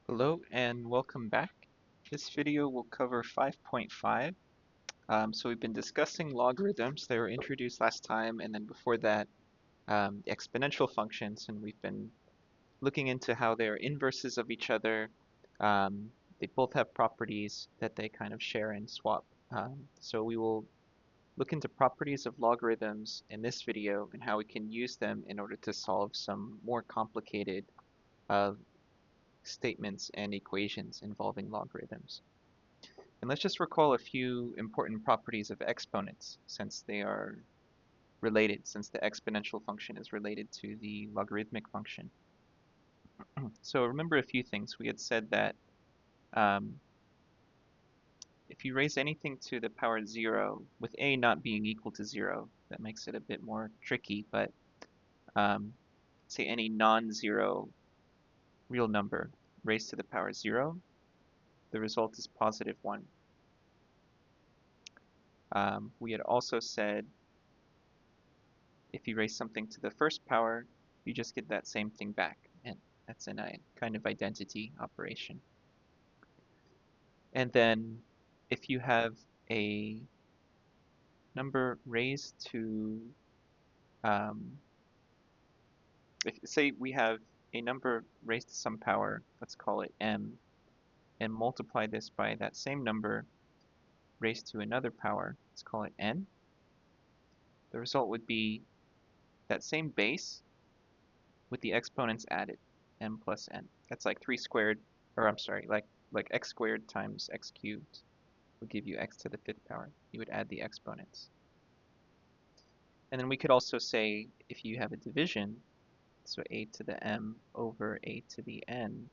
Hello and welcome back. This video will cover 5.5. So we've been discussing logarithms. They were introduced last time, and then before that, exponential functions, and we've been looking into how they're inverses of each other. Um, they both have properties that they kind of share and swap. So we will look into properties of logarithms in this video and how we can use them in order to solve some more complicated uh, statements and equations involving logarithms. And let's just recall a few important properties of exponents since they are related, since the exponential function is related to the logarithmic function. So remember a few things. We had said that um, if you raise anything to the power 0, with a not being equal to 0, that makes it a bit more tricky, but um, say any non-zero real number raised to the power 0, the result is positive 1. We had also said if you raise something to the first power, you just get that same thing back. And that's a kind of identity operation. And then if you have a number raised to, um, if say we have a number raised to some power, let's call it m, and multiply this by that same number raised to another power, let's call it n, the result would be that same base with the exponents added, m plus n. That's like 3 squared, or I'm sorry, like x squared times x cubed would give you x to the 5th power. You would add the exponents. And then we could also say if you have a division, so a to the m over a to the n,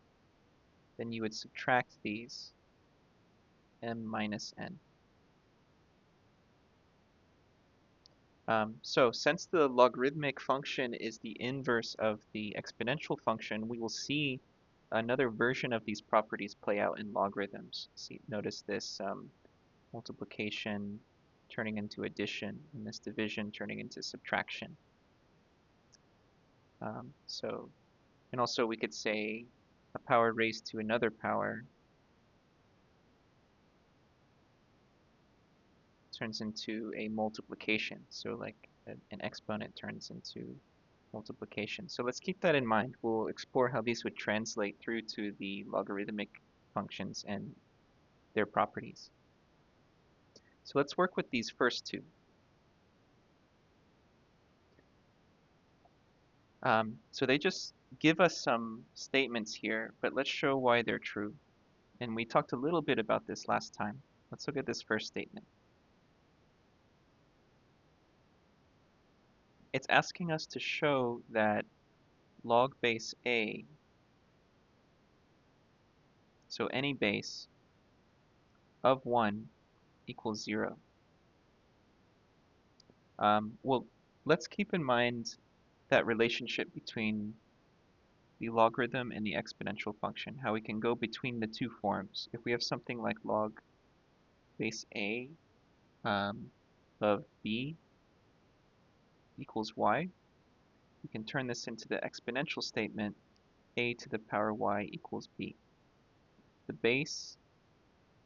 then you would subtract these m minus n. So since the logarithmic function is the inverse of the exponential function, we will see another version of these properties play out in logarithms. See, notice this multiplication turning into addition, and this division turning into subtraction. And also we could say a power raised to another power turns into a multiplication. So like an exponent turns into multiplication. So let's keep that in mind. We'll explore how these would translate through to the logarithmic functions and their properties. So let's work with these first two. So they just give us some statements here, but let's show why they're true. And we talked a little bit about this last time. Let's look at this first statement. It's asking us to show that log base a, so any base of 1 equals 0. Well, let's keep in mind that relationship between the logarithm and the exponential function, how we can go between the two forms. If we have something like log base a um, of b equals y, we can turn this into the exponential statement a to the power y equals b. The base,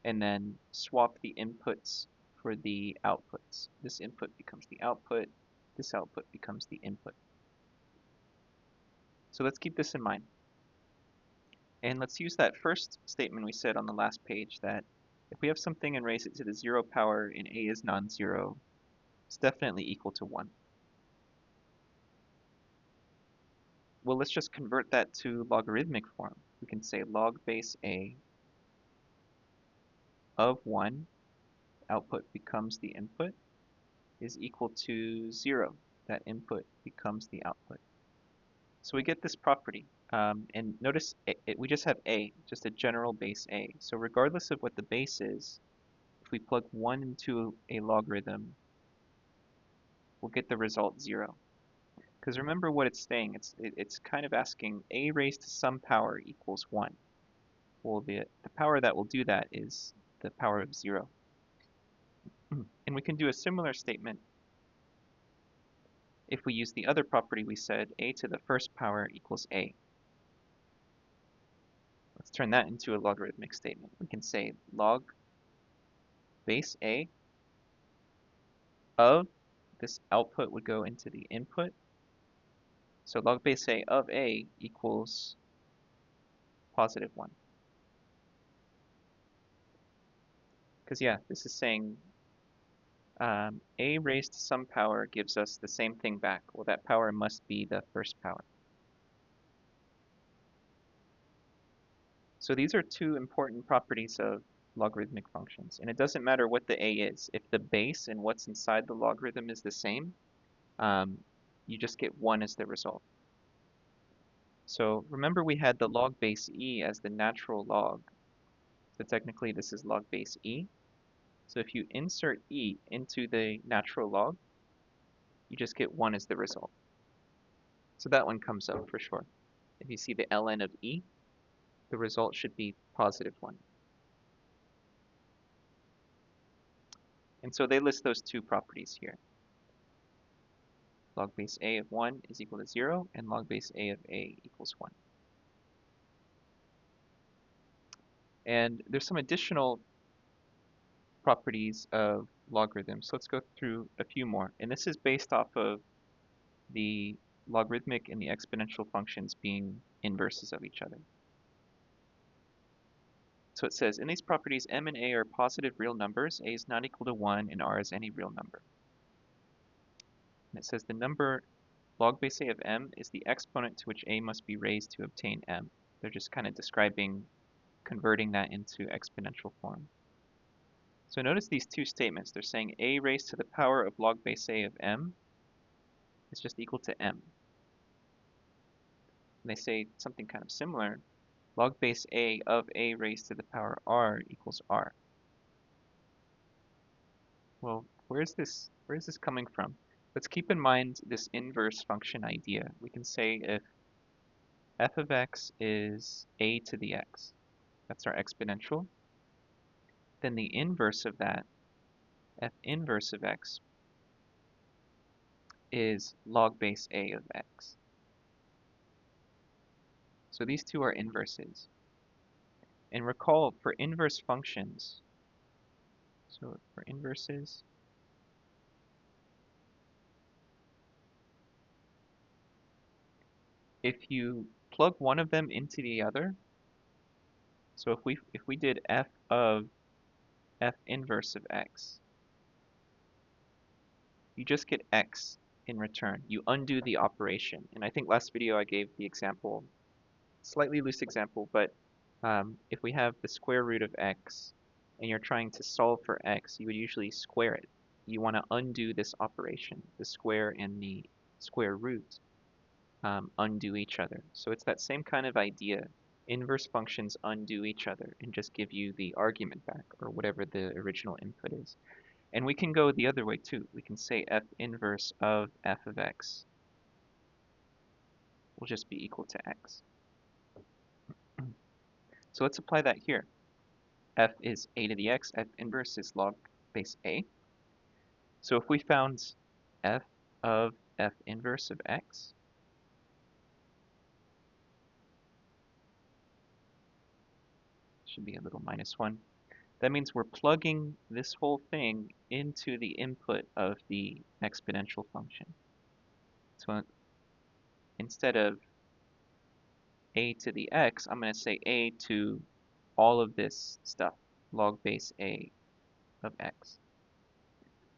and then swap the inputs for the outputs. This input becomes the output, this output becomes the input. So let's keep this in mind. And let's use that first statement we said on the last page that if we have something and raise it to the 0 power and a is non-zero, it's definitely equal to 1. Well, let's just convert that to logarithmic form. We can say log base a of 1, output becomes the input, is equal to 0. That input becomes the output. So we get this property. And notice we just have a, just a general base a. So regardless of what the base is, if we plug 1 into a logarithm, we'll get the result 0. Because remember what it's saying, it's kind of asking a raised to some power equals 1. Well, the power that will do that is the power of 0. And we can do a similar statement if we use the other property we said, a to the first power equals a. Let's turn that into a logarithmic statement. We can say log base A of, this output would go into the input. So log base A of A equals positive 1. Because yeah, this is saying A raised to some power gives us the same thing back. Well, that power must be the first power. So these are two important properties of logarithmic functions. And it doesn't matter what the A is. If the base and what's inside the logarithm is the same, you just get 1 as the result. So remember we had the log base E as the natural log. So technically this is log base E. So if you insert E into the natural log, you just get 1 as the result. So that one comes up for sure. If you see the ln of E, the result should be positive 1. And so they list those two properties here. Log base A of 1 is equal to 0, and log base A of A equals 1. And there's some additional properties of logarithms. So let's go through a few more. And this is based off of the logarithmic and the exponential functions being inverses of each other. So it says, in these properties, m and a are positive real numbers, a is not equal to 1, and r is any real number. And it says the number log base a of m is the exponent to which a must be raised to obtain m. They're just kind of describing, converting that into exponential form. So notice these two statements. They're saying a raised to the power of log base a of m is just equal to m. And they say something kind of similar. Log base a of a raised to the power r equals r. Well, where's this coming from? Let's keep in mind this inverse function idea. We can say if f of x is a to the x, that's our exponential, then the inverse of that, f inverse of x, is log base a of x. So these two are inverses. And recall, for inverse functions, so for inverses, if you plug one of them into the other, so if we did f of f inverse of x, you just get x in return. You undo the operation. And I think last video I gave the example, slightly loose example, but if we have the square root of x and you're trying to solve for x, you would usually square it. You want to undo this operation. The square and the square root undo each other. So it's that same kind of idea. Inverse functions undo each other and just give you the argument back, or whatever the original input is. And we can go the other way too. We can say f inverse of f of x will just be equal to x. So let's apply that here. F is a to the x, f inverse is log base a. So if we found f of f inverse of x, should be a little minus 1. That means we're plugging this whole thing into the input of the exponential function. So instead of a to the x, I'm going to say a to all of this stuff, log base a of x.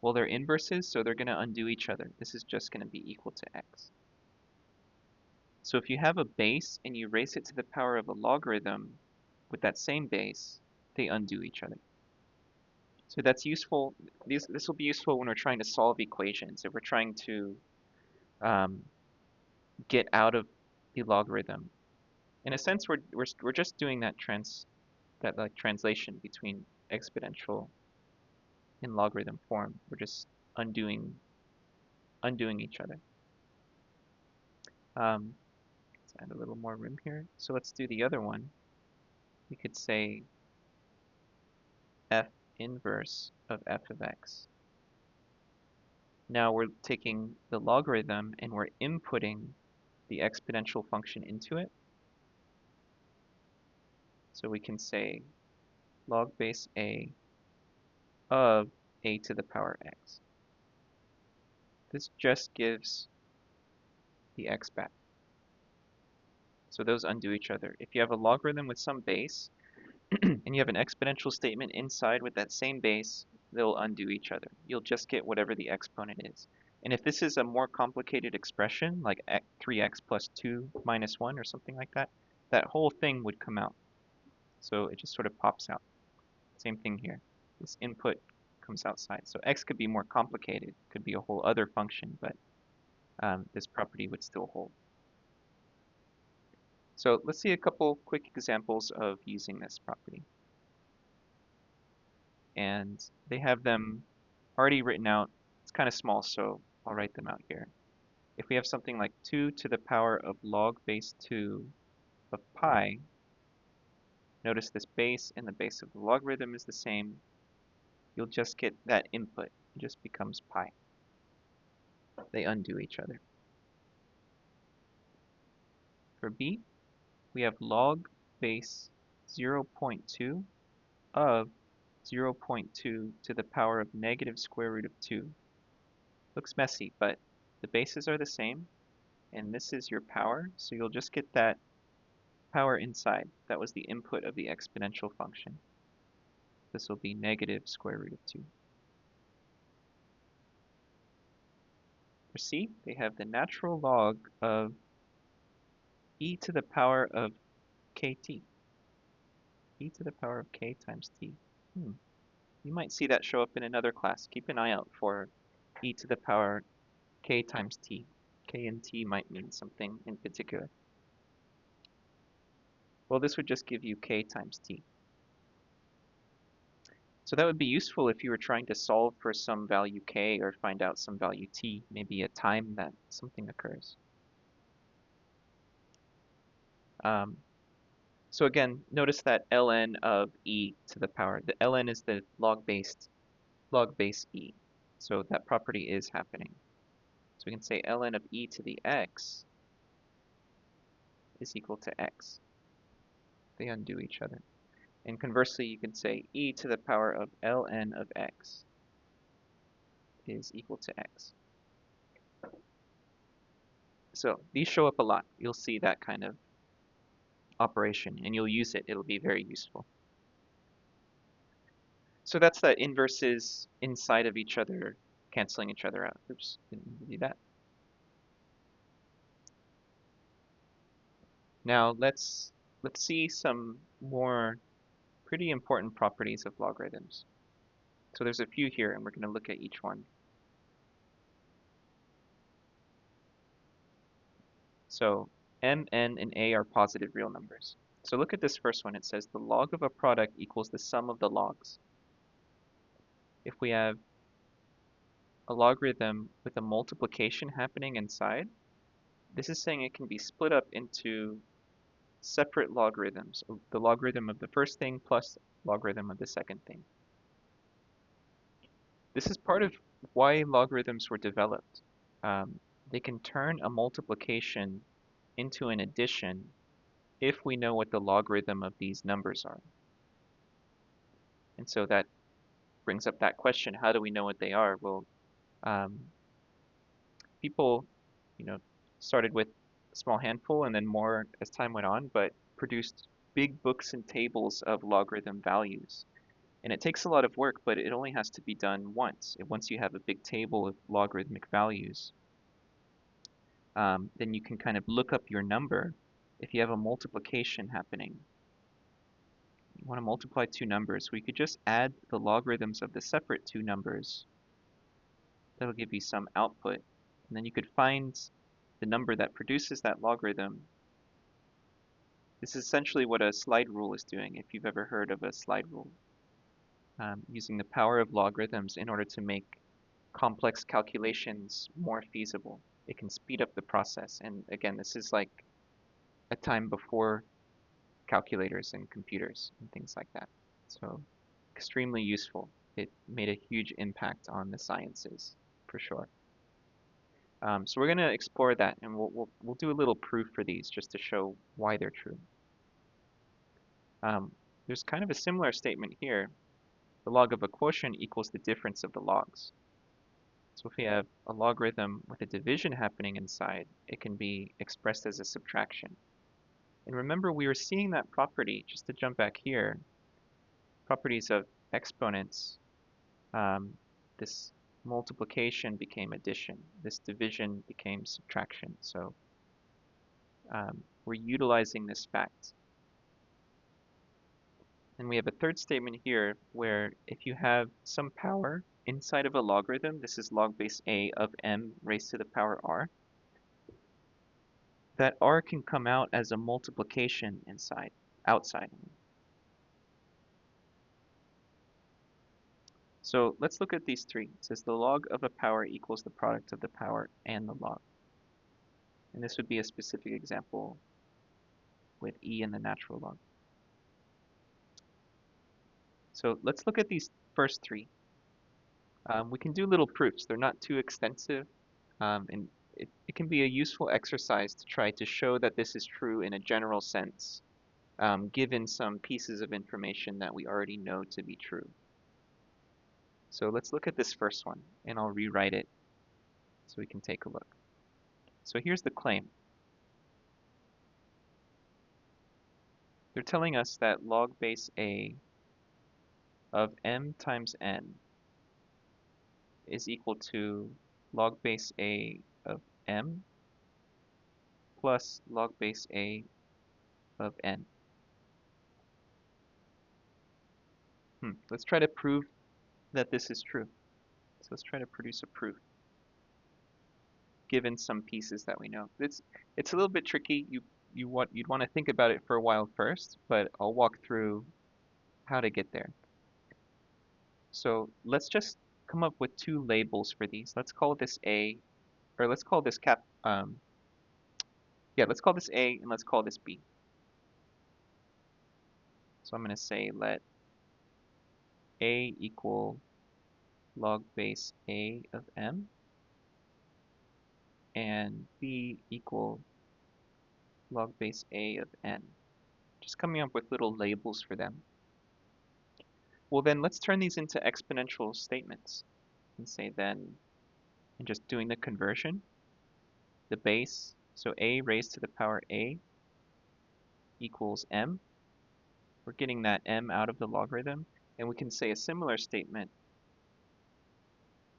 Well, they're inverses, so they're going to undo each other. This is just going to be equal to x. So if you have a base and you raise it to the power of a logarithm with that same base, they undo each other. So that's useful. This will be useful when we're trying to solve equations. If we're trying to get out of the logarithm. In a sense, we're just doing that translation between exponential and logarithm form. We're just undoing each other. Let's add a little more room here. So let's do the other one. We could say f inverse of f of x. Now we're taking the logarithm and we're inputting the exponential function into it. So we can say log base a of a to the power x. This just gives the x back. So those undo each other. If you have a logarithm with some base, and you have an exponential statement inside with that same base, they'll undo each other. You'll just get whatever the exponent is. And if this is a more complicated expression, like 3x plus 2 minus 1 or something like that, that whole thing would come out. So it just sort of pops out. Same thing here. This input comes outside. So x could be more complicated, could be a whole other function, but this property would still hold. So let's see a couple quick examples of using this property. And they have them already written out. It's kind of small, so I'll write them out here. If we have something like 2 to the power of log base 2 of pi, notice this base and the base of the logarithm is the same. You'll just get that input. It just becomes pi. They undo each other. For b, we have log base 0.2 of 0.2 to the power of negative square root of 2. Looks messy, but the bases are the same, and this is your power, so you'll just get that power inside. That was the input of the exponential function. This will be negative square root of 2. For c, they have the natural log of e to the power of kt. E to the power of k times t. You might see that show up in another class. Keep an eye out for e to the power k times t. K and t might mean something in particular. Well, this would just give you k times t. So that would be useful if you were trying to solve for some value k or find out some value t, maybe a time that something occurs. So again, notice that ln of e to the power. The ln is the log base e. So that property is happening. So we can say ln of e to the x is equal to x. They undo each other. And conversely, you can say e to the power of ln of x is equal to x. So these show up a lot. You'll see that kind of operation, and you'll use it. It'll be very useful. So that's the inverses inside of each other, canceling each other out. Oops, didn't mean to do that. Now let's see some more pretty important properties of logarithms. So there's a few here, and we're going to look at each one. So m, n, and a are positive real numbers. So look at this first one. It says the log of a product equals the sum of the logs. If we have a logarithm with a multiplication happening inside, this is saying it can be split up into separate logarithms. The logarithm of the first thing plus logarithm of the second thing. This is part of why logarithms were developed. They can turn a multiplication into an addition if we know what the logarithm of these numbers are. And so that brings up that question, how do we know what they are? Well, people, started with a small handful and then more as time went on, but produced big books and tables of logarithm values. And it takes a lot of work, but it only has to be done once. Once you have a big table of logarithmic values, then you can kind of look up your number. If you have a multiplication happening, you want to multiply two numbers, we could just add the logarithms of the separate two numbers. That'll give you some output. And then you could find the number that produces that logarithm. This is essentially what a slide rule is doing, if you've ever heard of a slide rule. Using the power of logarithms in order to make complex calculations more feasible. It can speed up the process. And again, this is like a time before calculators and computers and things like that. So extremely useful. It made a huge impact on the sciences, for sure. So we're going to explore that, and we'll do a little proof for these just to show why they're true. Um, there's kind of a similar statement here. The log of a quotient equals the difference of the logs. So if we have a logarithm with a division happening inside, it can be expressed as a subtraction. And remember, we were seeing that property, just to jump back here, properties of exponents. Um, this multiplication became addition. This division became subtraction. So we're utilizing this fact. And we have a third statement here where if you have some power inside of a logarithm, this is log base a of m raised to the power r, that r can come out as a multiplication outside. So let's look at these three. It says the log of a power equals the product of the power and the log. And this would be a specific example with e in the natural log. So let's look at these first three. We can do little proofs. They're not too extensive, and it can be a useful exercise to try to show that this is true in a general sense, given some pieces of information that we already know to be true. So let's look at this first one, and I'll rewrite it so we can take a look. So here's the claim. They're telling us that log base a of m times n is equal to log base a of m plus log base a of n. Let's try to prove that this is true. So let's try to produce a proof given some pieces that we know. It's a little bit tricky. You'd want to think about it for a while first, but I'll walk through how to get there. So let's just come up with two labels for these. Let's call this A, or let's call this let's call this A and let's call this B. So I'm going to say let A equal log base A of m and B equal log base A of n. Just coming up with little labels for them. Well then let's turn these into exponential statements and say then, and just doing the conversion, the base, so A raised to the power A equals m. We're getting that m out of the logarithm, and we can say a similar statement,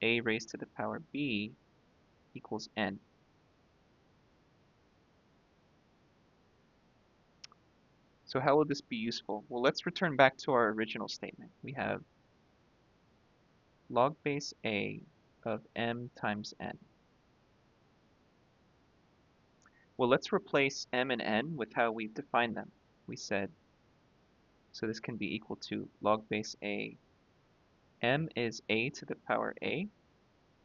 A raised to the power B equals n. So how will this be useful? Well, let's return back to our original statement. We have log base A of m times n. Well, let's replace m and n with how we've defined them. We said, so this can be equal to log base A. M is a to the power a,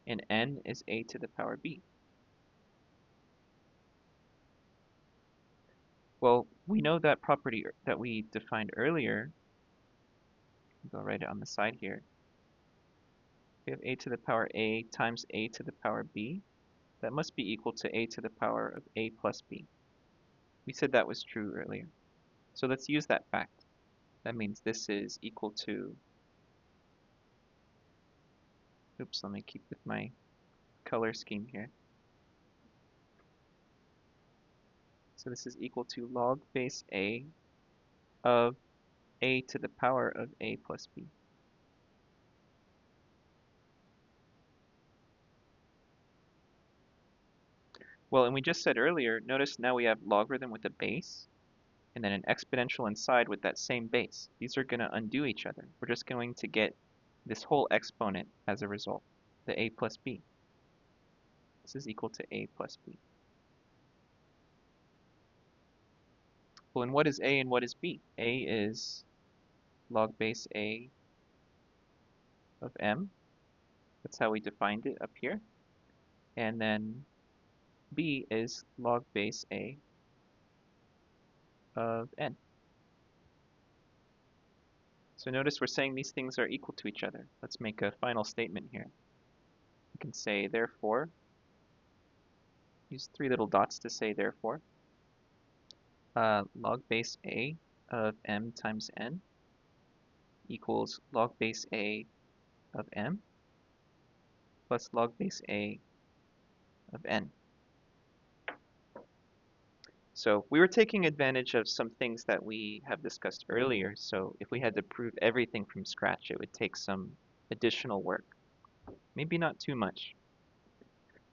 and n is a to the power b. Well, we know that property that we defined earlier. I'll write it on the side here. We have a to the power a times a to the power b. That must be equal to a to the power of a plus b. We said that was true earlier. So let's use that fact. That means this is equal to, oops, let me keep with my color scheme here. So this is equal to log base a of a to the power of a plus b. Well, and we just said earlier, notice now we have logarithm with a base, and then an exponential inside with that same base. These are going to undo each other. We're just going to get this whole exponent as a result, the a plus b. This is equal to a plus b. Well, and what is a and what is b? A is log base a of m. That's how we defined it up here. And then b is log base a of n. So notice we're saying these things are equal to each other. Let's make a final statement here. We can say, therefore, use three little dots to say therefore, log base a of m times n equals log base a of m plus log base a of n. So we were taking advantage of some things that we have discussed earlier. So if we had to prove everything from scratch, it would take some additional work. Maybe not too much.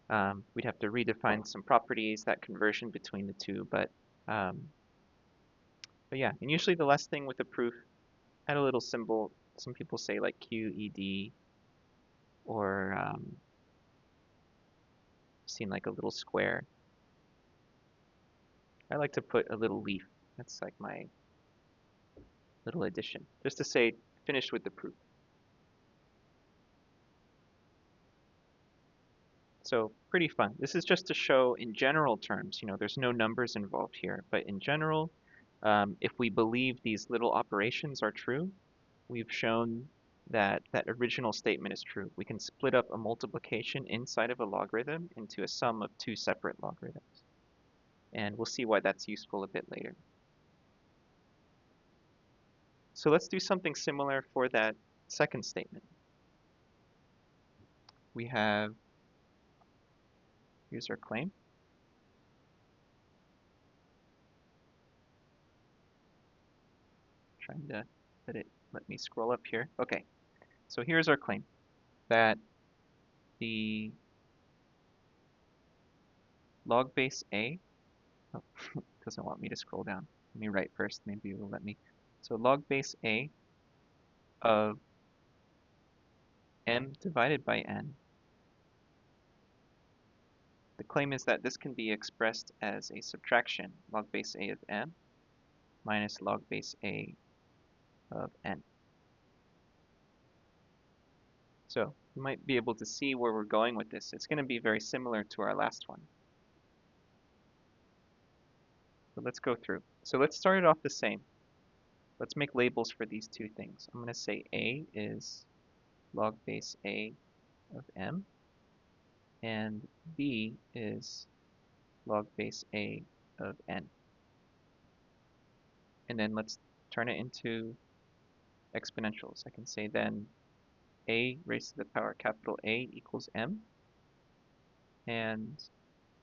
We'd have to redefine some properties, that conversion between the two, um, but yeah, and usually the last thing with a proof, add a little symbol. Some people say like QED, or seen like a little square. I like to put a little leaf. That's like my little addition, just to say finished with the proof. So pretty fun. This is just to show in general terms, there's no numbers involved here, but in general, if we believe these little operations are true, we've shown that that original statement is true. We can split up a multiplication inside of a logarithm into a sum of two separate logarithms. And we'll see why that's useful a bit later. So let's do something similar for that second statement. We have, here's our claim. Trying to let me scroll up here. Okay, so here's our claim that the log base a, oh, it doesn't want me to scroll down. Let me write first, maybe it will let me. So log base a of m divided by n. The claim is that this can be expressed as a subtraction, log base a of m minus log base a of n. So you might be able to see where we're going with this. It's going to be very similar to our last one. So let's go through. So let's start it off the same. Let's make labels for these two things. I'm going to say a is log base a of m, and b is log base a of n. And then let's turn it into exponentials. I can say then a raised to the power capital A equals m, and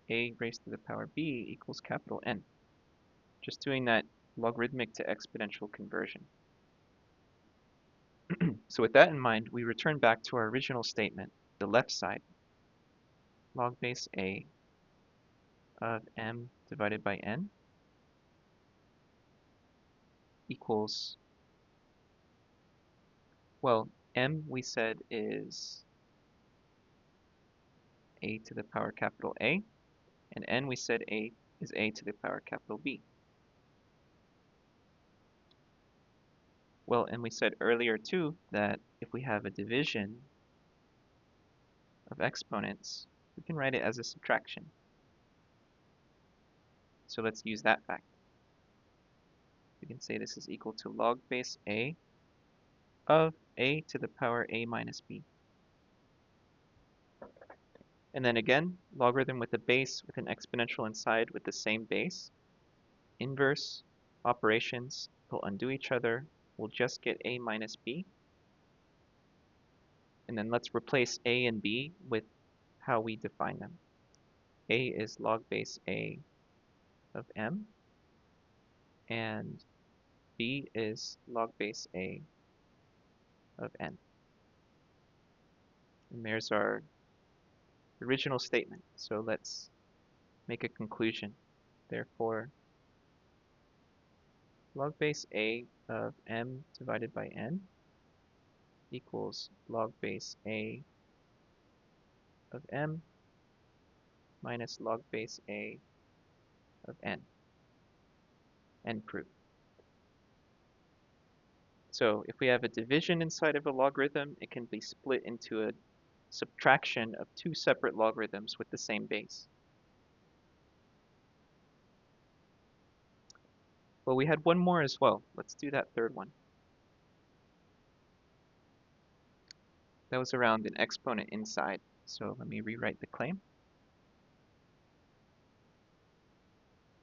a raised to the power b equals capital N. Just doing that logarithmic to exponential conversion. So with that in mind, we return back to our original statement, the left side, log base a of m divided by n equals, well, m we said is a to the power capital A, and n we said a is a to the power capital B. Well, and we said earlier too that if we have a division of exponents, we can write it as a subtraction. So let's use that fact. We can say this is equal to log base a of a to the power a minus b. And then again, logarithm with a base with an exponential inside with the same base. Inverse operations will undo each other. We'll just get a minus b. And then let's replace a and b with how we define them. A is log base a of m, and b is log base a of n. And there's our original statement. So let's make a conclusion. Therefore, log base a of m divided by n equals log base a of m minus log base a of n. End proof. So if we have a division inside of a logarithm, it can be split into a subtraction of two separate logarithms with the same base. Well, we had one more as well. Let's do that third one. That was around an exponent inside. So let me rewrite the claim.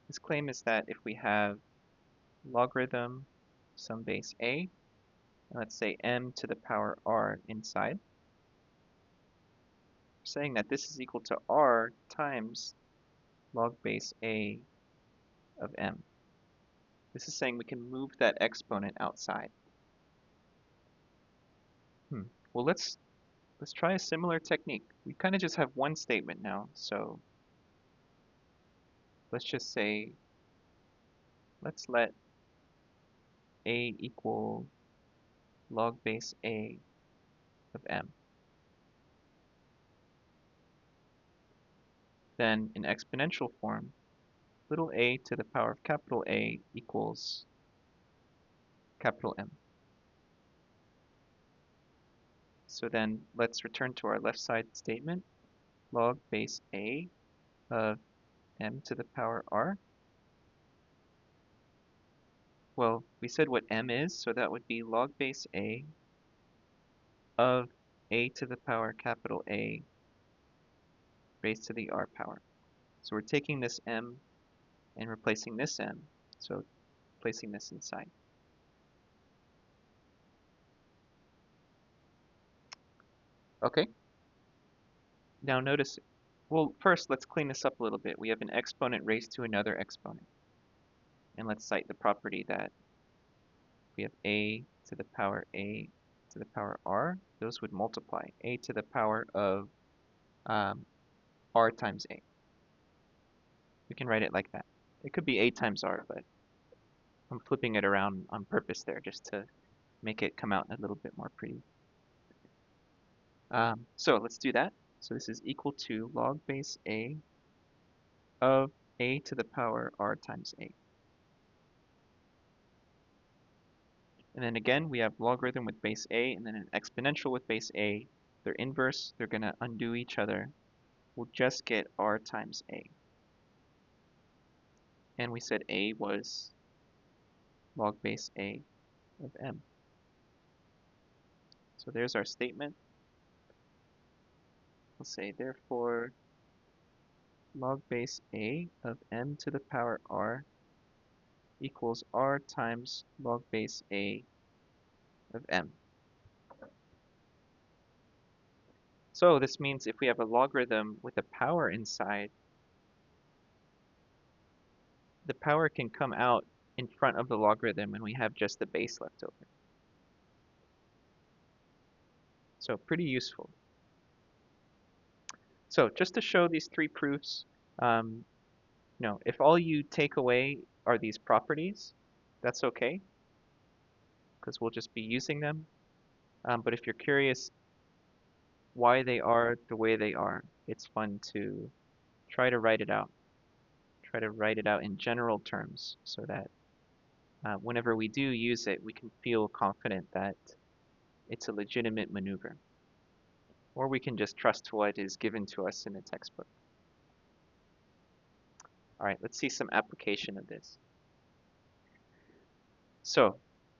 This claim is that if we have logarithm some base a, and let's say m to the power r inside. We're saying that this is equal to r times log base a of m. This is saying we can move that exponent outside. Well, let's try a similar technique. We kind of just have one statement now, so let's just say, let's let a equal log base a of m. Then in exponential form, little a to the power of capital A equals capital M. So then let's return to our left side statement, log base a of m to the power r. Well, we said what m is, so that would be log base a of a to the power capital A raised to the r power. So we're taking this m and replacing this m, so placing this inside. Okay, now notice, well, first let's clean this up a little bit. We have an exponent raised to another exponent. And let's cite the property that we have a to the power r. Those would multiply. A to the power of r times a. We can write it like that. It could be a times r, but I'm flipping it around on purpose there just to make it come out a little bit more pretty. So let's do that. So this is equal to log base a of a to the power r times a. And then again, we have logarithm with base a and then an exponential with base a. They're inverse. They're going to undo each other. We'll just get r times a. And we said a was log base a of m. So there's our statement. We'll say, therefore, log base a of m to the power r equals r times log base a of m. So this means if we have a logarithm with a power inside, the power can come out in front of the logarithm and we have just the base left over. So pretty useful. So just to show these three proofs, if all you take away are these properties, that's okay, because we'll just be using them. But if you're curious why they are the way they are, it's fun to try to write it out. Try to write it out in general terms so that whenever we do use it, we can feel confident that it's a legitimate maneuver. Or we can just trust what is given to us in the textbook. All right, let's see some application of this. So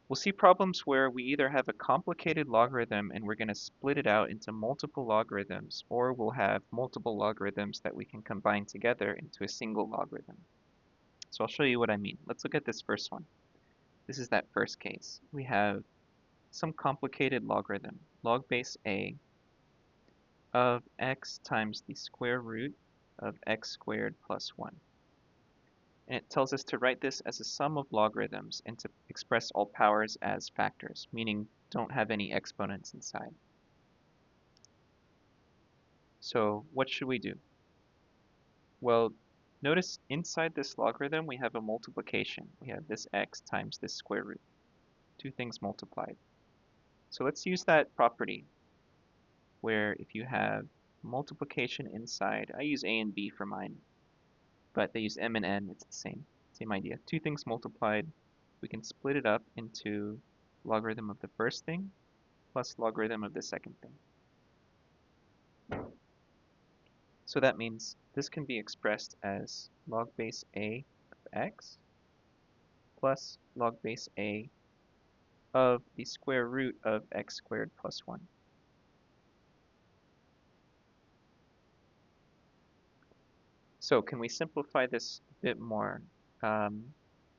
we'll see problems where we either have a complicated logarithm and we're going to split it out into multiple logarithms, or we'll have multiple logarithms that we can combine together into a single logarithm. So I'll show you what I mean. Let's look at this first one. This is that first case. We have some complicated logarithm, log base a of x times the square root of x squared plus 1. And it tells us to write this as a sum of logarithms and to express all powers as factors, meaning don't have any exponents inside. So what should we do? Well, notice inside this logarithm we have a multiplication. We have this x times this square root, two things multiplied. So let's use that property where if you have multiplication inside, I use a and b for mine, but they use m and n, it's the same idea. Two things multiplied, we can split it up into logarithm of the first thing plus logarithm of the second thing. So that means this can be expressed as log base a of x plus log base a of the square root of x squared plus 1. So can we simplify this a bit more?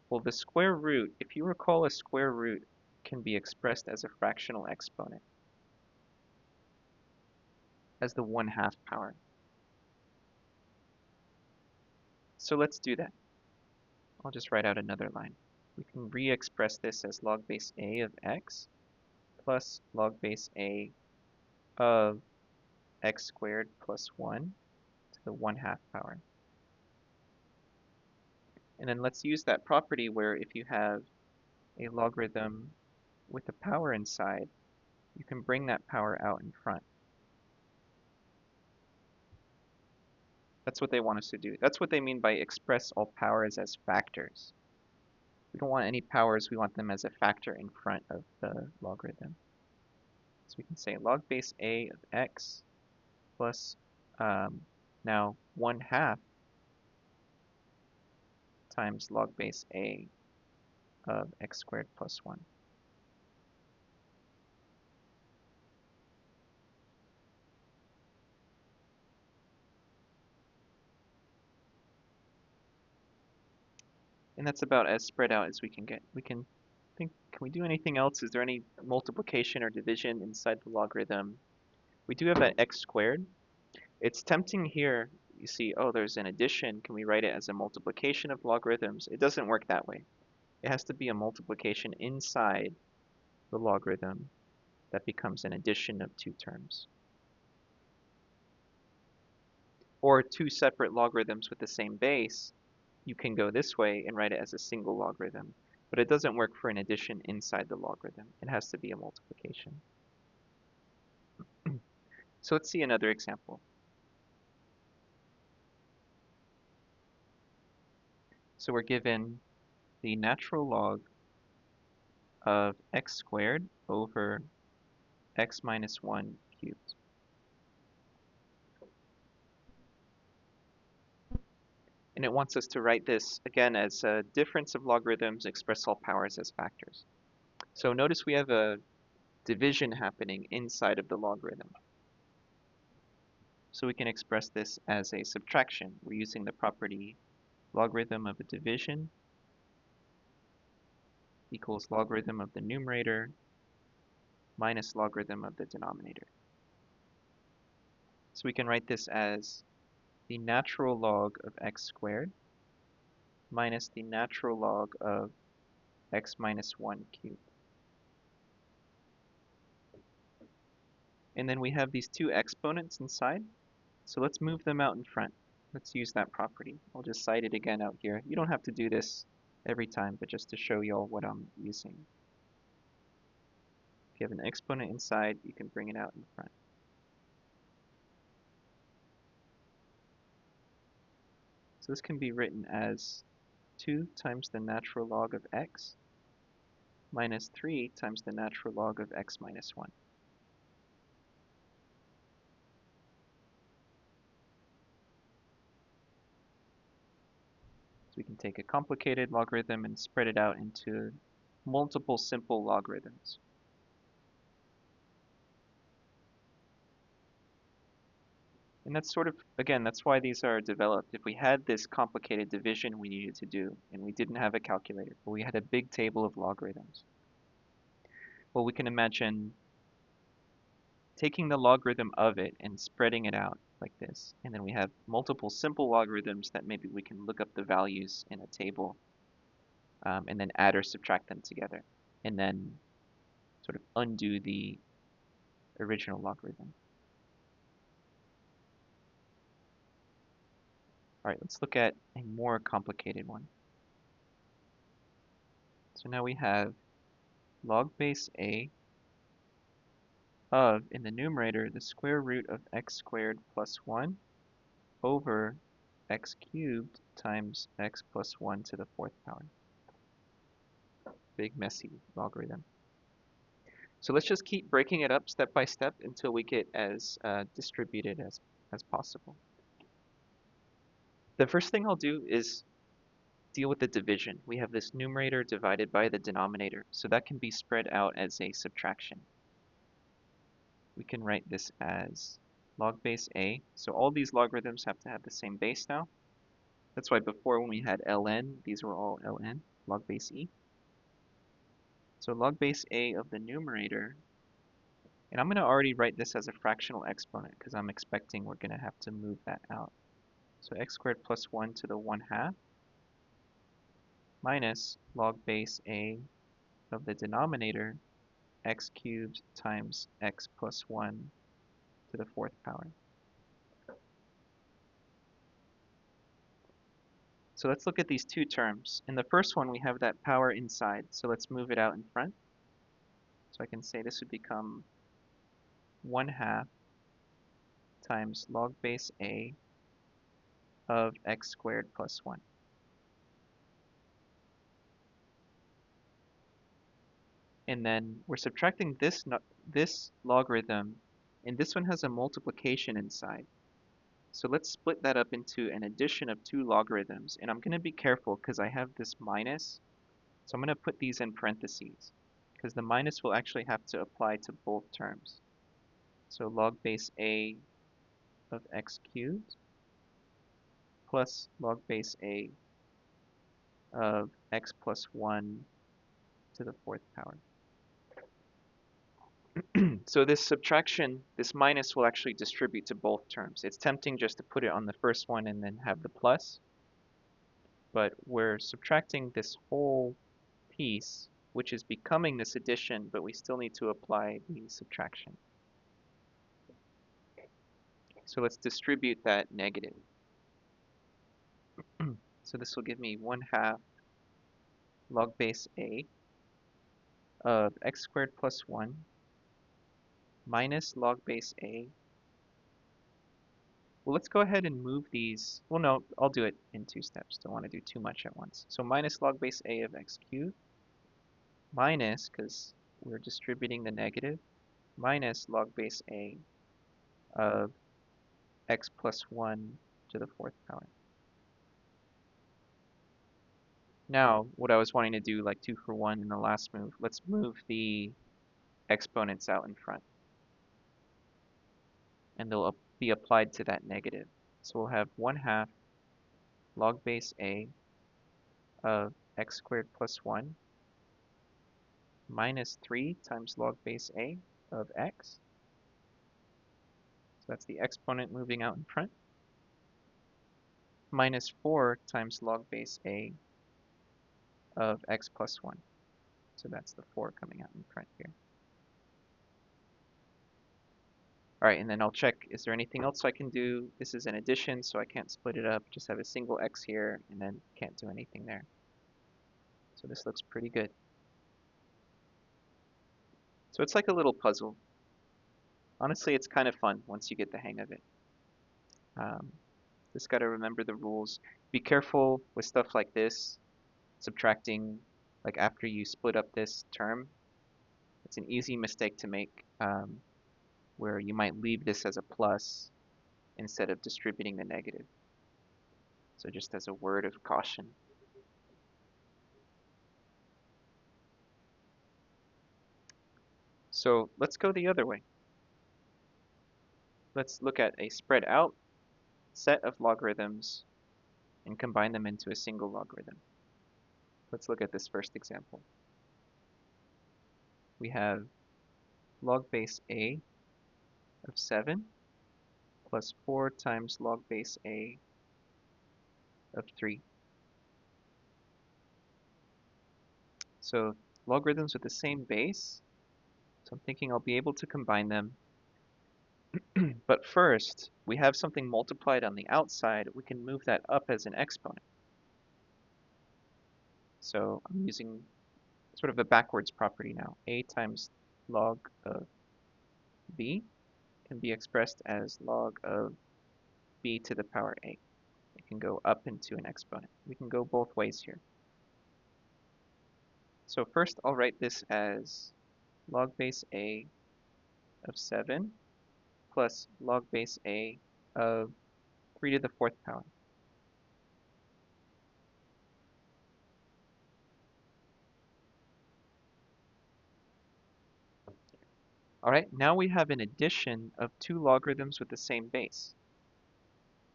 Well, the square root, if you recall, a square root can be expressed as a fractional exponent, as the 1/2 power. So let's do that. I'll just write out another line. We can re-express this as log base a of x plus log base a of x squared plus 1 to the 1/2 power. And then let's use that property where if you have a logarithm with a power inside, you can bring that power out in front. That's what they want us to do. That's what they mean by express all powers as factors. We don't want any powers, we want them as a factor in front of the logarithm. So we can say log base a of x plus now 1/2 times log base a of x squared plus 1. And that's about as spread out as we can get. We can think, can we do anything else? Is there any multiplication or division inside the logarithm? We do have that x squared. It's tempting here, you see, oh, there's an addition. Can we write it as a multiplication of logarithms? It doesn't work that way. It has to be a multiplication inside the logarithm that becomes an addition of two terms. Or two separate logarithms with the same base, you can go this way and write it as a single logarithm. But it doesn't work for an addition inside the logarithm. It has to be a multiplication. So let's see another example. So we're given the natural log of x squared over x minus 1 cubed. And it wants us to write this, again, as a difference of logarithms express all powers as factors. So notice we have a division happening inside of the logarithm. So we can express this as a subtraction. We're using the property logarithm of a division equals logarithm of the numerator minus logarithm of the denominator. So we can write this as the natural log of x squared minus the natural log of x minus 1 cubed. And then we have these two exponents inside, so let's move them out in front. Let's use that property. I'll just cite it again out here. You don't have to do this every time, but just to show you all what I'm using. If you have an exponent inside, you can bring it out in front. So this can be written as 2 times the natural log of x minus 3 times the natural log of x minus 1. So we can take a complicated logarithm and spread it out into multiple simple logarithms. And that's sort of, again, that's why these are developed. If we had this complicated division we needed to do, and we didn't have a calculator, but we had a big table of logarithms, well, we can imagine taking the logarithm of it and spreading it out like this. And then we have multiple simple logarithms that maybe we can look up the values in a table and then add or subtract them together. And then sort of undo the original logarithm. All right, let's look at a more complicated one. So now we have log base a of, in the numerator, the square root of x squared plus 1 over x cubed times x plus 1 to the 4th power. Big messy logarithm. So let's just keep breaking it up step by step until we get as distributed as possible. The first thing I'll do is deal with the division. We have this numerator divided by the denominator, so that can be spread out as a subtraction. We can write this as log base a. So all these logarithms have to have the same base now. That's why before when we had ln, these were all ln. log base e. So log base a of the numerator, and I'm going to already write this as a fractional exponent because I'm expecting we're going to have to move that out. So x squared plus 1 to the 1/2 minus log base a of the denominator, x cubed times x plus 1 to the 4th power. So let's look at these two terms. In the first one, we have that power inside, so let's move it out in front. So I can say this would become 1/2 times log base a of x squared plus 1. And then we're subtracting this logarithm, and this one has a multiplication inside. So let's split that up into an addition of two logarithms. And I'm going to be careful because I have this minus. So I'm going to put these in parentheses because the minus will actually have to apply to both terms. So log base a of x cubed plus log base a of x plus 1 to the 4th power. So this subtraction, this minus will actually distribute to both terms. It's tempting just to put it on the first one and then have the plus, but we're subtracting this whole piece, which is becoming this addition, but we still need to apply the subtraction. So let's distribute that negative. So this will give me 1/2 log base a of x squared plus 1 minus log base a. Well, let's go ahead and move these. Well, no, I'll do it in 2 steps. Don't want to do too much at once. So minus log base a of x cubed minus, because we're distributing the negative, minus log base a of x plus 1 to the 4th power. Now, what I was wanting to do, like 2 for 1 in the last move, let's move the exponents out in front. And they'll be applied to that negative. So we'll have 1/2 log base a of x squared plus 1 minus 3 times log base a of x. So that's the exponent moving out in front. Minus 4 times log base a of x plus 1. So that's the 4 coming out in front here. All right, and then I'll check, is there anything else I can do? This is an addition, so I can't split it up. Just have a single x here, and then can't do anything there. So this looks pretty good. So it's like a little puzzle. Honestly, it's kind of fun once you get the hang of it. Just got to remember the rules. Be careful with stuff like this, subtracting, like after you split up this term. It's an easy mistake to make, where you might leave this as a plus instead of distributing the negative. So just as a word of caution. So let's go the other way. Let's look at a spread out set of logarithms and combine them into a single logarithm. Let's look at this first example. We have log base a of 7 plus 4 times log base a of 3. So logarithms with the same base, so I'm thinking I'll be able to combine them. But first, we have something multiplied on the outside. We can move that up as an exponent. So I'm using sort of a backwards property now. A times log of b can be expressed as log of b to the power a. It can go up into an exponent. We can go both ways here. So first I'll write this as log base a of 7 plus log base a of 3 to the 4th power. All right, now we have an addition of two logarithms with the same base.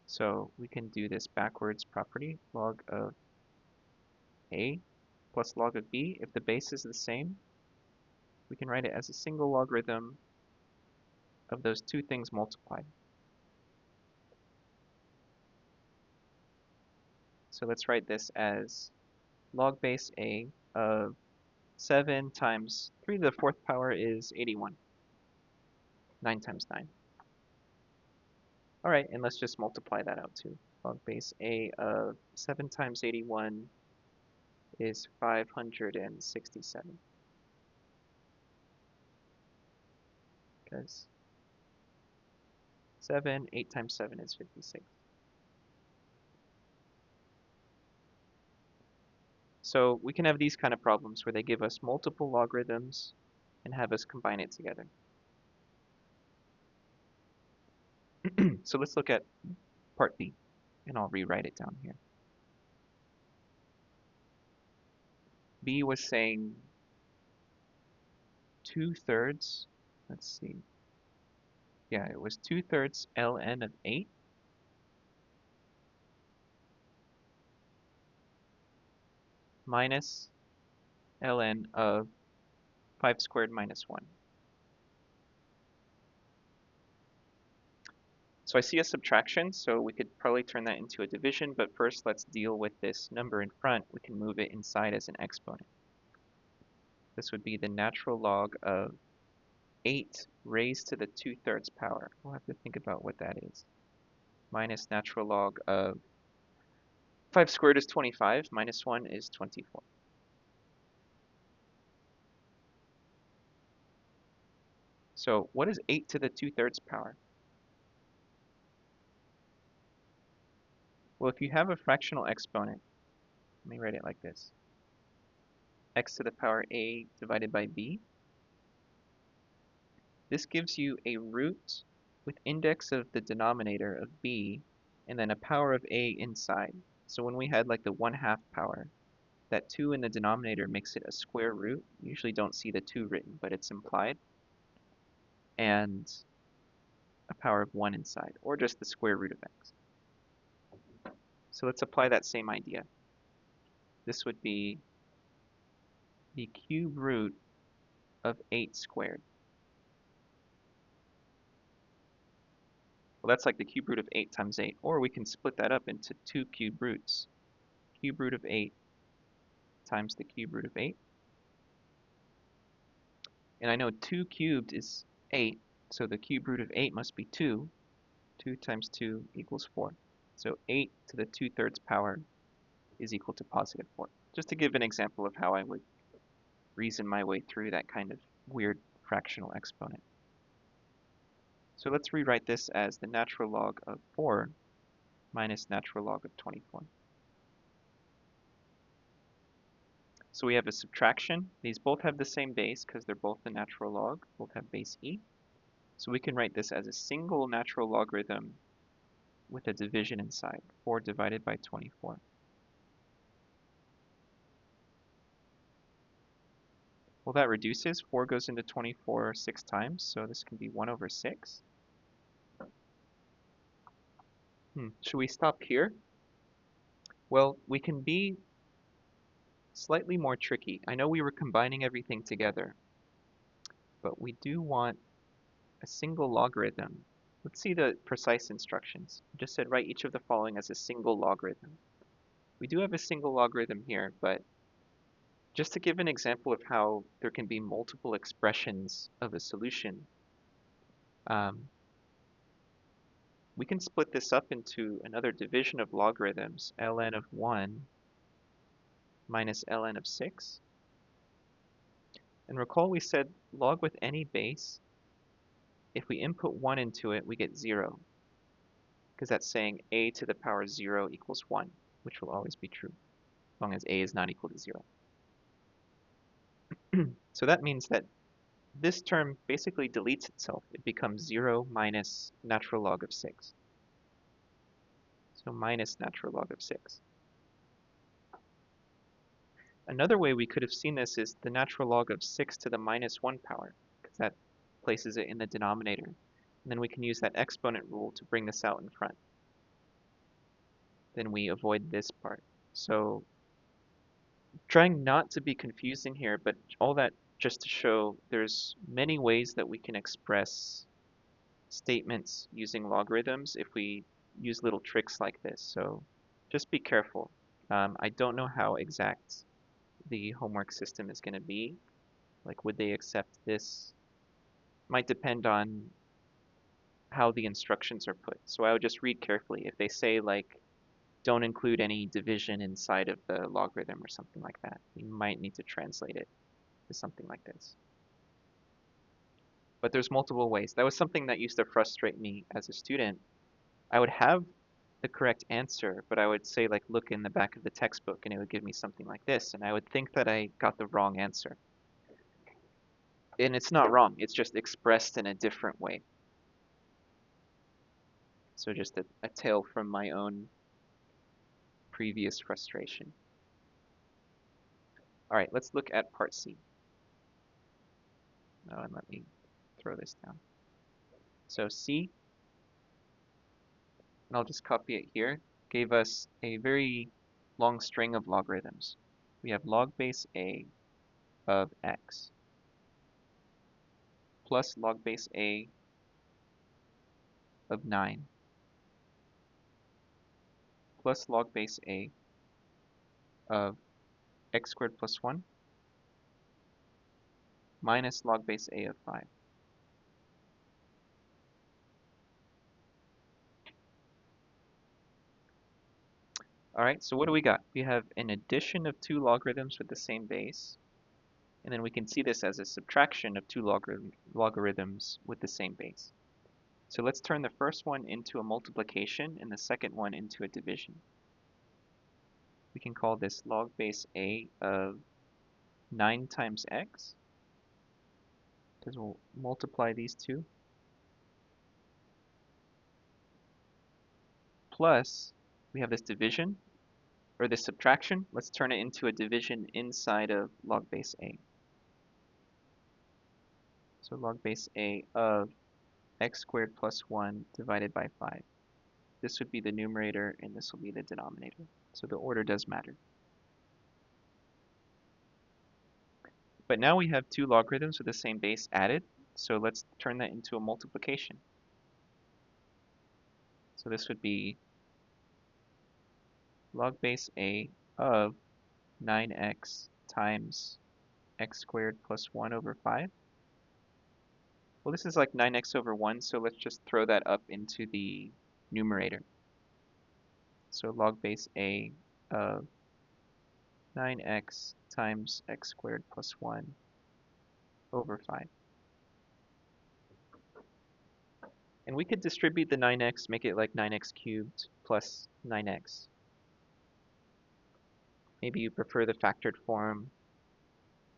So we can do this backwards property, log of a plus log of b. If the base is the same, we can write it as a single logarithm of those two things multiplied. So let's write this as log base a of 7 times 3 to the fourth power is 81. 9 times 9. All right, and let's just multiply that out too. Log base a of 7 times 81 is 567. Because 8 times 7 is 56. So we can have these kind of problems where they give us multiple logarithms and have us combine it together. So let's look at part B, and I'll rewrite it down here. B was saying 2/3, let's see. Yeah, it was 2/3 ln of 8 minus ln of 5 squared minus 1. So I see a subtraction, so we could probably turn that into a division, but first let's deal with this number in front. We can move it inside as an exponent. This would be the natural log of 8 raised to the 2/3 power. We'll have to think about what that is. Minus natural log of 5 squared is 25, minus 1 is 24. So what is 8 to the 2/3 power? Well, if you have a fractional exponent, let me write it like this. X to the power a divided by b. This gives you a root with index of the denominator of b and then a power of a inside. So when we had like the 1/2 power, that 2 in the denominator makes it a square root. You usually don't see the 2 written, but it's implied. And a power of 1 inside, or just the square root of x. So let's apply that same idea. This would be the cube root of 8 squared. Well, that's like the cube root of 8 times 8, or we can split that up into 2 cube roots. Cube root of 8 times the cube root of 8. And I know 2 cubed is 8, so the cube root of 8 must be 2. 2 times 2 equals 4. So 8 to the 2/3 power is equal to positive 4. Just to give an example of how I would reason my way through that kind of weird fractional exponent. So let's rewrite this as the natural log of 4 minus natural log of 24. So we have a subtraction. These both have the same base because they're both the natural log, both have base e. So we can write this as a single natural logarithm with a division inside, 4 divided by 24. Well, that reduces. 4 goes into 24 6 times, so this can be 1 over 6. Should we stop here? Well, we can be slightly more tricky. I know we were combining everything together, but we do want a single logarithm. Let's see the precise instructions. It just said write each of the following as a single logarithm. We do have a single logarithm here, but just to give an example of how there can be multiple expressions of a solution, we can split this up into another division of logarithms, ln of 1 minus ln of 6. And recall we said log with any base, if we input 1 into it, we get 0. Because that's saying a to the power 0 equals 1, which will always be true, as long as a is not equal to 0. So that means that this term basically deletes itself. It becomes 0 minus natural log of 6. So minus natural log of 6. Another way we could have seen this is the natural log of 6 to the minus 1 power, because that places it in the denominator. And then we can use that exponent rule to bring this out in front. Then we avoid this part. So Trying not to be confusing here, but all that just to show there's many ways that we can express statements using logarithms if we use little tricks like this. So just be careful. I don't know how exact the homework system is going to be. Like, would they accept this? Might depend on how the instructions are put. So I would just read carefully. If they say like, don't include any division inside of the logarithm or something like that, you might need to translate it to something like this. But there's multiple ways. That was something that used to frustrate me as a student. I would have the correct answer, but I would say like, look in the back of the textbook and it would give me something like this. And I would think that I got the wrong answer. And it's not wrong. It's just expressed in a different way. So just a tale from my own previous frustration. All right, let's look at part C. Oh, and let me throw this down. So C, and I'll just copy it here, gave us a very long string of logarithms. We have log base A of x plus log base A of 9 plus log base A of x squared plus 1 minus log base A of 5. All right, so what do we got? We have an addition of two logarithms with the same base, and then we can see this as a subtraction of two logarithms with the same base. So let's turn the first one into a multiplication and the second one into a division. We can call this log base A of 9 times x, because we'll multiply these two, plus we have this division, or this subtraction. Let's turn it into a division inside of log base A. So log base A of x squared plus 1 divided by 5. This would be the numerator and this will be the denominator. So the order does matter. But now we have two logarithms with the same base added. So let's turn that into a multiplication. So this would be log base A of 9x times x squared plus 1 over 5. Well, this is like 9x over 1, so let's just throw that up into the numerator. So log base A of 9x times x squared plus 1 over 5. And we could distribute the 9x, make it like 9x cubed plus 9x. Maybe you prefer the factored form.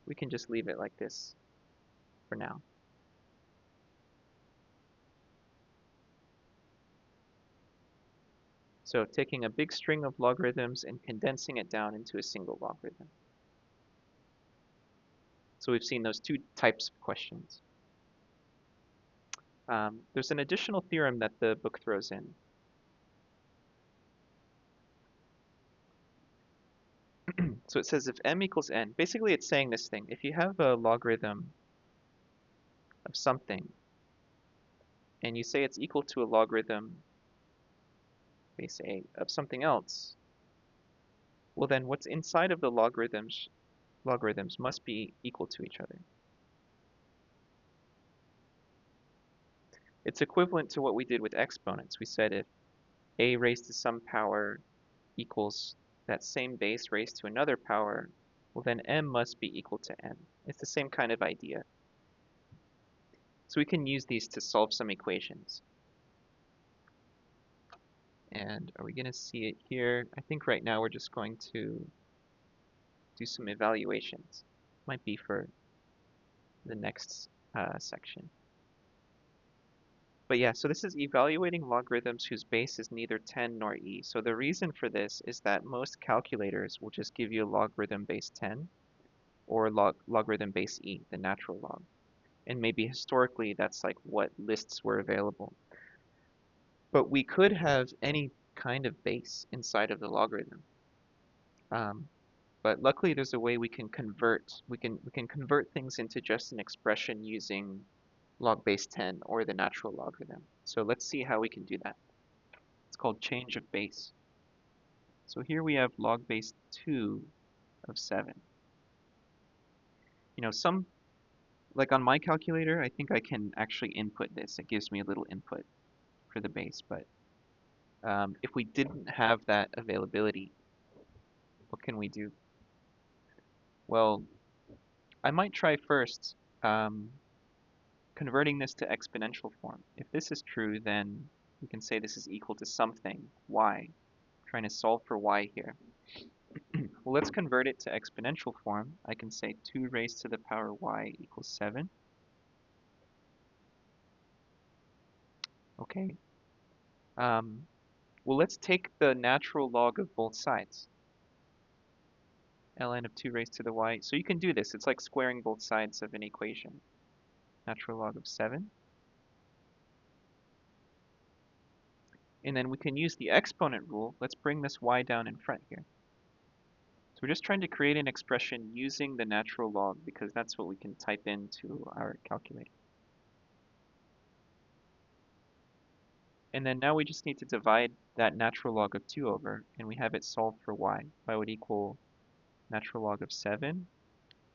We can just leave it like this for now. So taking a big string of logarithms and condensing it down into a single logarithm. So we've seen those two types of questions. There's an additional theorem that the book throws in. So it says if m equals n, basically it's saying this thing. If you have a logarithm of something, and you say it's equal to a logarithm, base A, of something else, well then what's inside of the logarithms must be equal to each other. It's equivalent to what we did with exponents. We said if a raised to some power equals that same base raised to another power, well then m must be equal to n. It's the same kind of idea. So we can use these to solve some equations. And are we going to see it here? I think right now we're just going to do some evaluations. Might be for the next section. But yeah, so this is evaluating logarithms whose base is neither 10 nor e. So the reason for this is that most calculators will just give you logarithm base 10 or logarithm base e, the natural log. And maybe historically that's like what lists were available. But we could have any kind of base inside of the logarithm. But luckily there's a way we can convert things into just an expression using log base 10 or the natural logarithm. So let's see how we can do that. It's called change of base. So here we have log base 2 of 7. You know, like on my calculator, I think I can actually input this. It gives me a little input for the base, but if we didn't have that availability, what can we do? Well, I might try first converting this to exponential form. If this is true, then we can say this is equal to something, y. Trying to solve for y here. Well, let's convert it to exponential form. I can say 2 raised to the power y equals 7. Okay. Well, let's take the natural log of both sides. Ln of 2 raised to the y. So you can do this. It's like squaring both sides of an equation. Natural log of 7. And then we can use the exponent rule. Let's bring this y down in front here. So we're just trying to create an expression using the natural log because that's what we can type into our calculator. And then now we just need to divide that natural log of 2 over, and we have it solved for y. Y would equal natural log of 7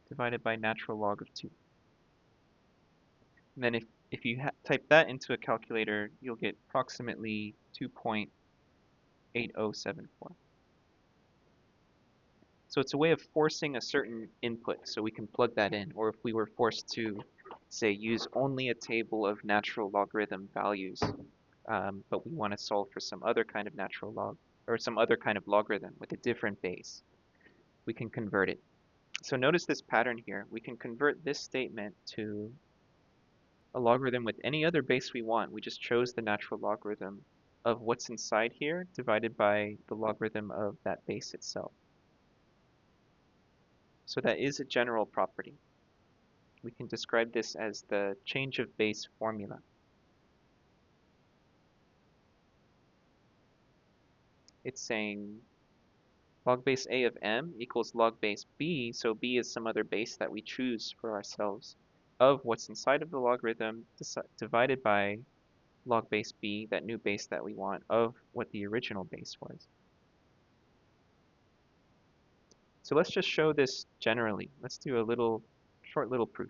divided by natural log of 2. And then if you type that into a calculator, you'll get approximately 2.8074. So it's a way of forcing a certain input, so we can plug that in. Or if we were forced to, say, use only a table of natural logarithm values, but we want to solve for some other kind of natural log, or some other kind of logarithm with a different base, we can convert it. So notice this pattern here. We can convert this statement to a logarithm with any other base we want. We just chose the natural logarithm of what's inside here divided by the logarithm of that base itself. So that is a general property. We can describe this as the change of base formula. It's saying log base a of m equals log base b, so b is some other base that we choose for ourselves, of what's inside of the logarithm divided by log base b, that new base that we want, of what the original base was. So let's just show this generally. Let's do a short little proof.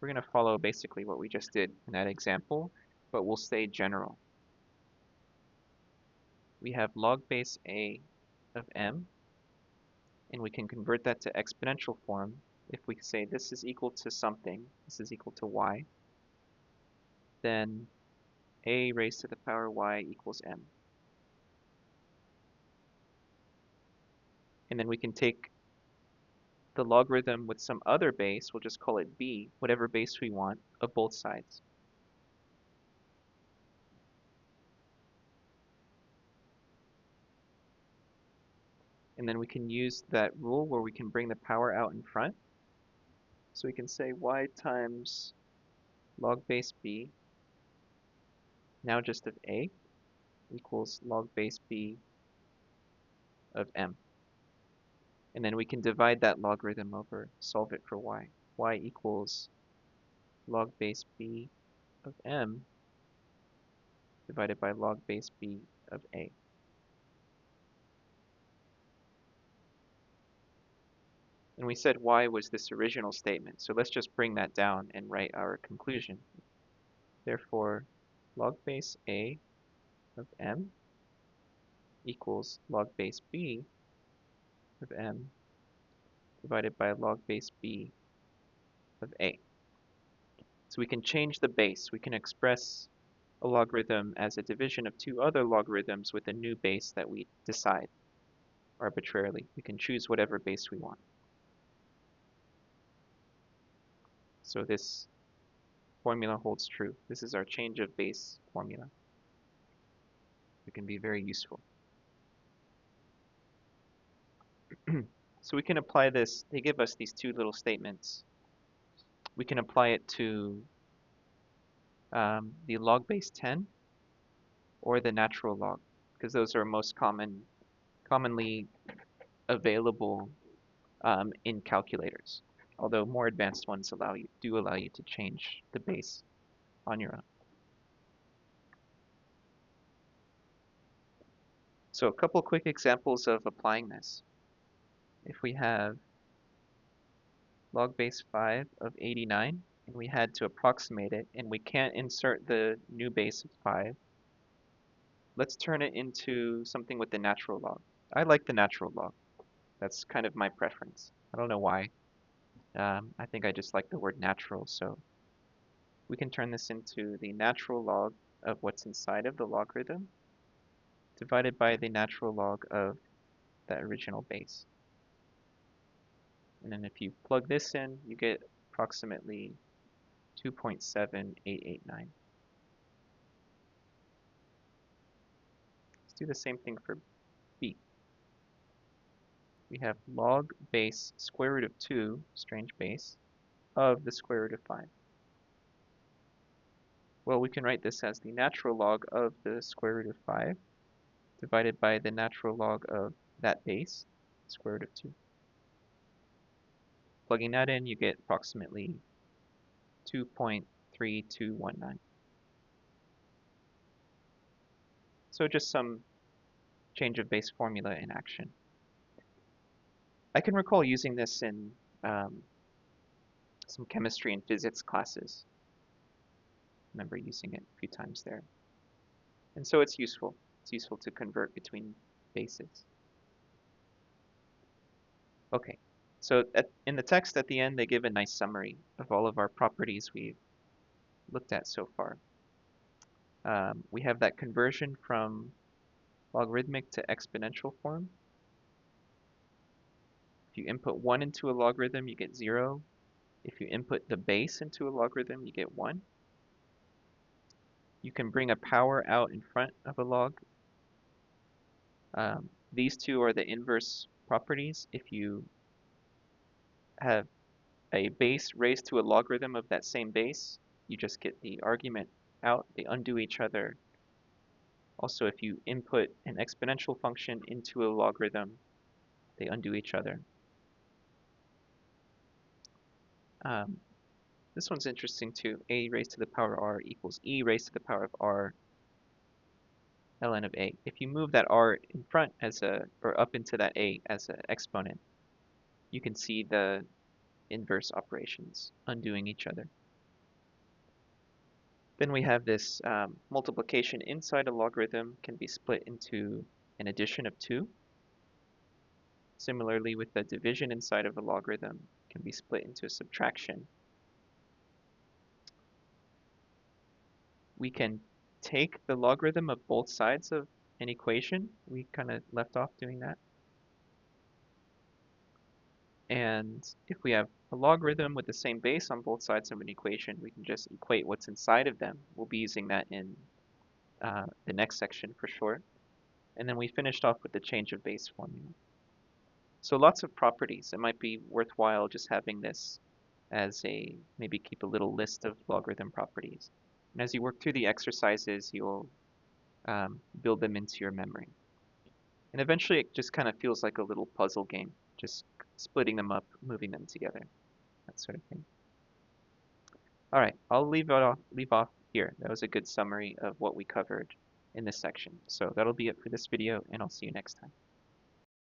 We're going to follow basically what we just did in that example, but we'll say general. We have log base a of m, and we can convert that to exponential form if we say this is equal to something, this is equal to y, then a raised to the power y equals m. And then we can take the logarithm with some other base, we'll just call it b, whatever base we want, of both sides. And then we can use that rule where we can bring the power out in front. So we can say y times log base b, now just of a, equals log base b of m. And then we can divide that logarithm over, solve it for y. Y equals log base b of m divided by log base b of a. And we said y was this original statement, so let's just bring that down and write our conclusion. Therefore, log base a of m equals log base b of m divided by log base b of a. So we can change the base. We can express a logarithm as a division of two other logarithms with a new base that we decide arbitrarily. We can choose whatever base we want. So this formula holds true. This is our change of base formula. It can be very useful. So we can apply this. They give us these two little statements. We can apply it to the log base 10 or the natural log, because those are most commonly available in calculators, although more advanced ones do allow you to change the base on your own. So a couple quick examples of applying this. If we have log base 5 of 89, and we had to approximate it, and we can't insert the new base of 5, let's turn it into something with the natural log. I like the natural log. That's kind of my preference. I don't know why. I think I just like the word natural, so we can turn this into the natural log of what's inside of the logarithm divided by the natural log of that original base. And then if you plug this in, you get approximately 2.7889. Let's do the same thing for b. We have log base square root of 2, strange base, of the square root of 5. Well, we can write this as the natural log of the square root of 5 divided by the natural log of that base, square root of 2. Plugging that in, you get approximately 2.3219. So just some change of base formula in action. I can recall using this in some chemistry and physics classes. I remember using it a few times there. And so it's useful. It's useful to convert between bases. Okay, so in the text at the end, they give a nice summary of all of our properties we've looked at so far. We have that conversion from logarithmic to exponential form. If you input 1 into a logarithm, you get 0. If you input the base into a logarithm, you get 1. You can bring a power out in front of a log. These two are the inverse properties. If you have a base raised to a logarithm of that same base, you just get the argument out. They undo each other. Also, if you input an exponential function into a logarithm, they undo each other. This one's interesting too. A raised to the power of r equals e raised to the power of r ln of a. If you move that r in front or up into that a as an exponent, you can see the inverse operations undoing each other. Then we have this multiplication inside a logarithm can be split into an addition of 2. Similarly, with the division inside of a logarithm can be split into a subtraction. We can take the logarithm of both sides of an equation. We kind of left off doing that. And if we have a logarithm with the same base on both sides of an equation, we can just equate what's inside of them. We'll be using that in the next section for sure. And then we finished off with the change of base formula. So lots of properties. It might be worthwhile just having this as maybe keep a little list of logarithm properties. And as you work through the exercises, you'll build them into your memory. And eventually it just kind of feels like a little puzzle game, just splitting them up, moving them together, that sort of thing. All right, I'll leave off here. That was a good summary of what we covered in this section. So that'll be it for this video, and I'll see you next time.